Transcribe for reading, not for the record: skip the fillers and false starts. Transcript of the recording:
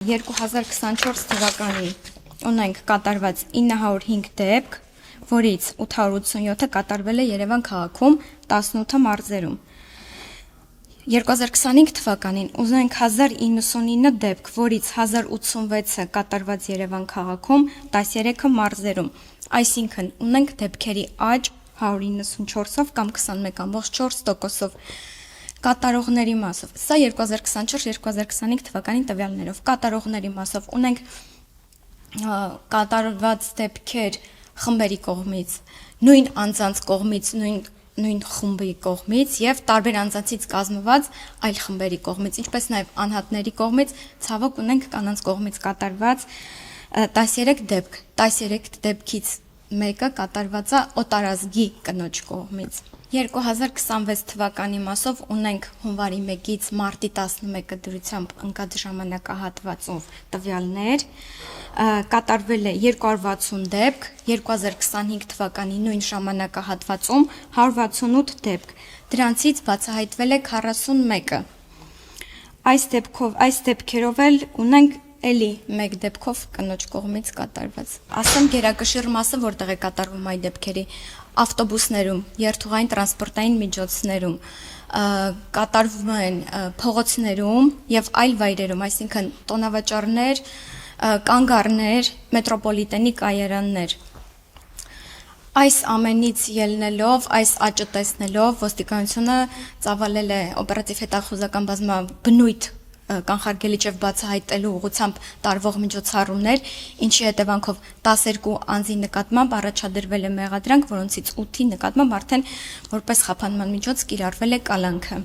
2024 թվականին ունենք կատարված 905 դեպք, որից 887-ը կատարվել է Երևան քաղաքում 18 մարզերում։ 2025 թվականին ունենք 1099 դեպք, որից 1086-ը կատարված Երևան քաղաքում 13 մարզերում։ Այսինքն ունենք դեպքերի աճ 194-ով կամ 21.4%-ով։ Կատարողների մասով, սա 2024-2025 թվականի տվյալներով, կատարողների մասով ունենք կատարված դեպքեր խմբերի կողմից, նույն անձանց կողմից, նույն խմբի կողմից եւ տարբեր անձանցից կազմված այլ խմբերի կողմից, ինչպես նաեւ անհատների կողմից, ցավոք ունենք կանանց կողմից կատարված 13 դեպք, 13 դեպքից մեկը կատարված է օտարազգի կնոջ կողմից։ 2026 թվականի մասով ունենք հունվարի 1-ից մարտի 11-ը դրությամբ ընկած ժամանակահատվածով տվյալներ, կատարվել է 260 դեպք, 2025 թվականի նույն ժամանակահատվածում 168 դեպք, դրանցից բացահայտվել է 41-ը։ Այս դեպքերով էլ ունենք էլի մեկ դեպքով կնոջ կողմից կատարված։ Ասեմ գերակշիռ մասը որտեղ է կատարվում այդ դեպքերի ավտոբուսներում, երթուղային տրանսպորտային միջոցներում, կատարվում են փողոցներում եւ այլ վայրերում, այսինքն տոնավաճառներ, կանգառներ, մետրոպոլիտենի կայարաններ։ Այս ամենից ելնելով, այս աճը տեսնելով, ոստիկանությունը ծավալել է օպերատիվ հետախուզական բազմաբնույթ կանխարգելիչ եւ բացահայտելու ուղղությամբ տարվող միջոցառումներ, ինչի հետևանքով 12 անձի նկատմամբ առաջադրվել է մեղադրանք, որոնցից 8-ի նկատմամբ արդեն որպես խափանման միջոց կիրառվել է կալանքը։